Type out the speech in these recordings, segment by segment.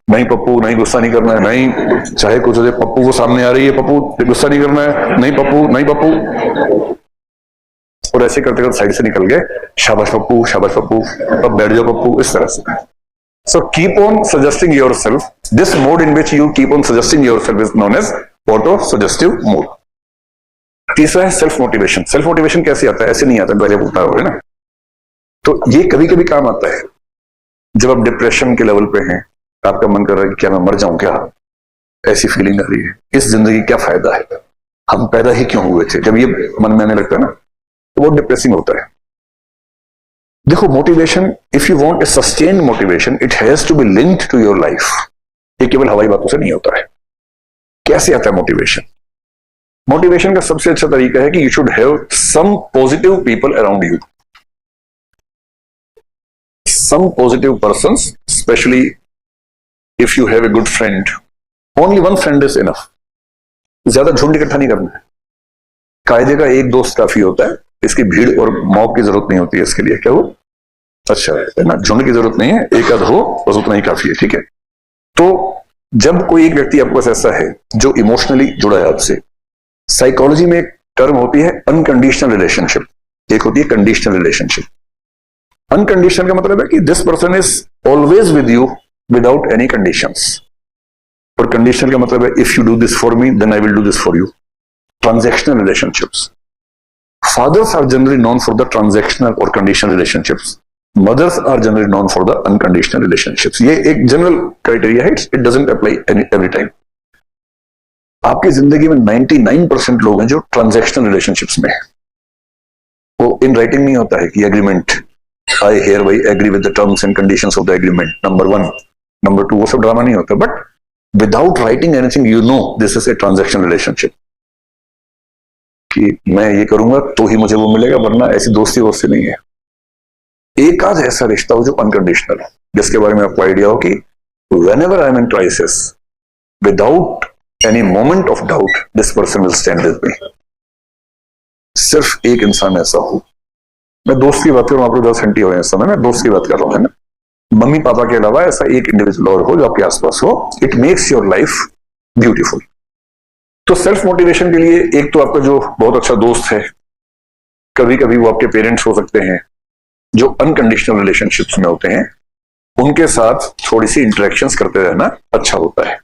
नहीं पप्पू, नहीं गुस्सा नहीं करना है, नहीं चाहे कुछ हो जाए, पप्पू को सामने आ रही है, पप्पू गुस्सा नहीं करना है, नहीं पप्पू, नहीं पप्पू। और ऐसे करते करते साइड से निकल गए, शाबाश पप्पू, शाबाश पप्पू, अब बैठ जाओ पप्पू, इस तरह से। So keep on suggesting yourself, this mode in which you keep on suggesting yourself is known as auto suggestive mode. तीसरा है सेल्फ मोटिवेशन। सेल्फ मोटिवेशन कैसे आता है? ऐसे नहीं आता, पहले बोलता हो ना। तो ये कभी कभी काम आता है जब आप डिप्रेशन के लेवल पे हैं, आपका मन कर रहा है कि क्या मैं मर जाऊं क्या, ऐसी फीलिंग आ रही है, इस जिंदगी क्या फायदा है, हम पैदा ही क्यों हुए थे, जब ये मन में आने लगता है ना, तो वो डिप्रेसिंग होता है। देखो motivation, if you want a sustained motivation, it has to be linked to your life. ये केवल हवाई बातों से नहीं होता है। कैसे आता है मोटिवेशन? मोटिवेशन का सबसे अच्छा तरीका है कि you should have some positive people around you, some positive persons, especially if you have a good friend. Only one friend is enough. ज्यादा झुंड इकट्ठा नहीं करना है। कायदे का एक दोस्त काफी होता है, इसकी भीड़ और मॉब की जरूरत नहीं होती है इसके लिए। क्या वो अच्छा है ना, झुंड की जरूरत नहीं है, एक आध हो बस उतना ही काफी है, ठीक है। तो जब कोई एक व्यक्ति आपके पास ऐसा है जो इमोशनली जुड़ा है आपसे, साइकोलॉजी में एक टर्म होती है अनकंडीशनल रिलेशनशिप, एक होती है कंडीशनल रिलेशनशिप। अनकंडीशनल का मतलब है कि this person is always with you without any conditions, और कंडीशनल का मतलब है if you do this for me then I will do this for you. Transactional relationships, fathers are generally known for the transactional और conditional relationships, mothers are generally known for the unconditional relationships. ये एक general criteria है, it doesn't apply every time. आपकी जिंदगी में 99% लोग हैं जो ट्रांजैक्शनल रिलेशनशिप्स में है। वो इन राइटिंग नहीं होता है कि agreement, I hereby agree with the terms and conditions of the agreement, number 1, number 2, वो सब ड्रामा नहीं होता। But without writing anything, you know this is a transaction relationship, कि मैं ये करूंगा तो ही मुझे वो मिलेगा, वरना ऐसी दोस्ती वोस्ती नहीं है। एक आध ऐसा रिश्ता हो जो अनकंडीशनल है, जिसके बारे में आपको आइडिया हो कि whenever I am in crisis, without any moment of doubt, this person will stand with me। सिर्फ एक इंसान ऐसा हो। मैं दोस्त की बात कर रहा हूं, आप लोग 10 घंटे हो इस समय, मैं दोस्त की बात कर रहा हूं, है ना। मम्मी पापा के अलावा ऐसा एक इंडिविजुअल और हो जो आपके आसपास हो, it makes your life beautiful. तो सेल्फ मोटिवेशन के लिए एक तो आपका जो बहुत अच्छा दोस्त है, कभी कभी वो आपके पेरेंट्स हो सकते हैं जो अनकंडीशनल रिलेशनशिप्स में होते हैं, उनके साथ थोड़ी सी इंटरेक्शंस करते रहना अच्छा होता है।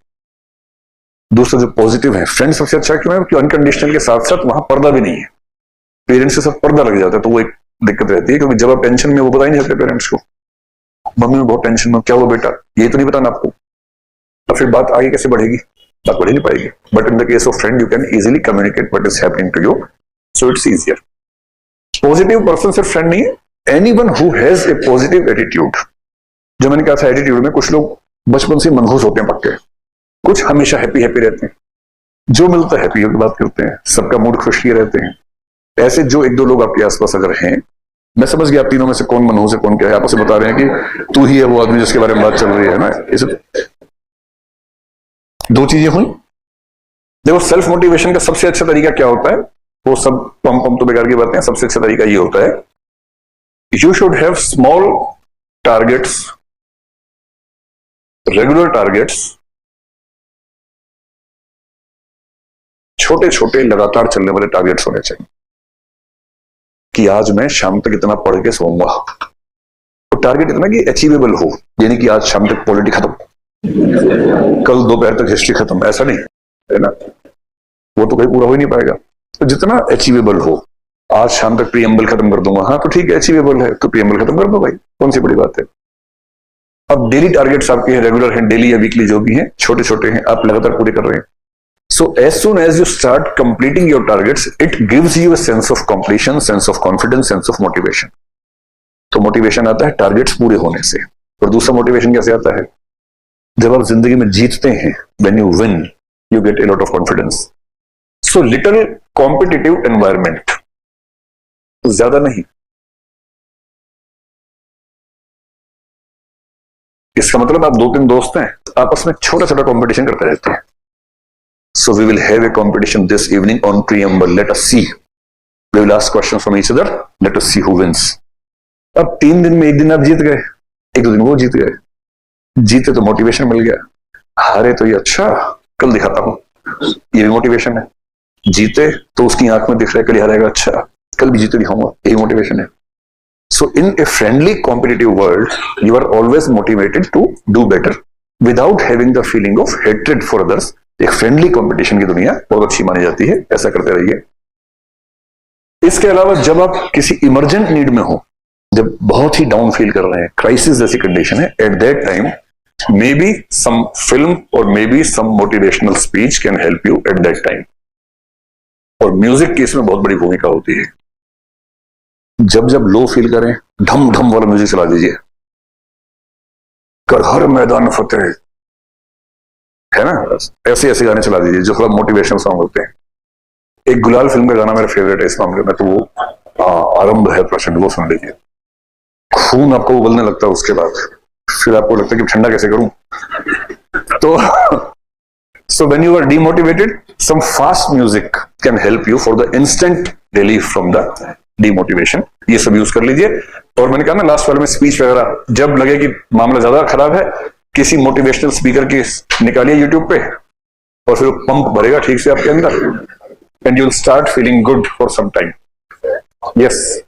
दूसरा जो पॉजिटिव है, फ्रेंड सबसे अच्छा क्यों है कि अनकंडीशनल के साथ साथ वहां पर्दा भी नहीं है। पेरेंट्स के साथ पर्दा लग जाता है तो वो एक दिक्कत रहती है, क्योंकि जब आप टेंशन में, वो बता ही नहीं सकते पेरेंट्स को, मम्मी में बहुत टेंशन में, क्या हुआ बेटा, ये तो नहीं बताना आपको, तो फिर बात आगे कैसे बढ़ेगी, बात बढ़ ही नहीं पाएगी। But in the case of friend you can easily communicate what is happening to you, so it's easier. Positive person सिर्फ फ्रेंड नहीं है, anyone who has a positive attitude. जो मैंने कहा था एटीट्यूड में, कुछ लोग बचपन से मनहूस होते हैं पक्के, कुछ हमेशा हैप्पी हैप्पी रहते हैं, जो मिलता है हैप्पी की बात करते हैं, सबका मूड खुश किए रहते हैं। ऐसे जो एक दो लोग आपके आसपास अगर हैं, मैं समझ गया तीनों में से कौन मनहूस है कौन क्या है, आपस में बता रहे हैं कि तू ही है वो आदमी जिसके बारे में बात चल रही है ना। इसे दो चीजें हुई। देखो सेल्फ मोटिवेशन का सबसे अच्छा तरीका क्या होता है, वो सब पम तो बेकार की बातें हैं। सबसे अच्छा तरीका ये होता है, you should have small targets, regular targets, छोटे छोटे लगातार चलने वाले टारगेट्स होने चाहिए कि आज मैं शाम तक इतना पढ़ के सोऊंगा। तो टारगेट इतना कि अचीवेबल हो, यानी कि आज शाम तक पॉलिटी खत्म, कल दोपहर तक हिस्ट्री खत्म, ऐसा नहीं है ना, वो तो कहीं पूरा हो ही नहीं पाएगा। तो जितना अचीवेबल हो, आज शाम तक प्रीएम्बल खत्म कर दूंगा, हाँ तो ठीक है अचीवेबल है तो प्रीएम्बल खत्म कर दो भाई, कौन सी बड़ी बात है। अब डेली टारगेट्स आपके हैं, रेगुलर हैं, डेली या वीकली जो भी हैं, छोटे छोटे हैं, आप लगातार पूरे कर रहे हैं। So as soon as you start completing your targets, it gives you a sense of completion, sense of confidence, sense of motivation. तो मोटिवेशन आता है टारगेट्स पूरे होने से। और दूसरा मोटिवेशन कैसे आता है, जब आप जिंदगी में जीतते हैं, when you win, you get a lot of confidence. So little competitive environment, ज्यादा नहीं। इसका मतलब आप 2-3 दोस्त हैं, आपस में छोटा छोटा कॉम्पिटिशन करते रहते हैं। So we will have a competition this evening on preamble. Let us see. We will ask questions from each other. Let us see who wins. अब 3 दिन में एक दिन आप जीत गए, एक दो दिन वो जीत गए, जीते तो मोटिवेशन मिल गया, हारे तो ये अच्छा, कल दिखाता हूं, ये भी मोटिवेशन है। जीते तो उसकी आंख में दिख रहा है कल हारेगा, अच्छा कल भी जीते दिखाऊंगा, यही मोटिवेशन है। So in a friendly competitive world you are always motivated to do better without having the feeling of hatred for others. एक फ्रेंडली कंपटीशन की दुनिया बहुत अच्छी मानी जाती है, ऐसा करते रहिए। इसके अलावा जब आप किसी इमरजेंट नीड में हो, जब बहुत ही डाउन फील कर रहे हैं, क्राइसिस जैसी कंडीशन है, at that time maybe some film और maybe some motivational speech can help you at that time. और म्यूजिक की इसमें बहुत बड़ी भूमिका होती है। जब जब लो फील करें, ढम ढम वाला म्यूजिक चला दीजिए, कर हर मैदान फतेह, है ना, ऐसे ऐसे गाने चला दीजिए जो थोड़ा मोटिवेशनल सॉन्ग होते हैं। एक गुलाल फिल्म का गाना मेरा फेवरेट है इस मामले में, तो वो आरंभ है प्रचंड, वो सुन लीजिए। खून आपको उबलने लगता है, उसके बाद फिर आपको लगता है कि ठंडा कैसे करूं। तो so when you are demotivated, some fast music can help you for the instant relief from the demotivation। ये सब यूज कर लीजिए। और मैंने कहा ना लास्ट वाले में स्पीच वगैरह, जब लगे कि मामला ज्यादा खराब है, किसी मोटिवेशनल स्पीकर की निकालिए यूट्यूब पे, और फिर पंप भरेगा ठीक से आपके अंदर, and you will start feeling good for some time. Yes.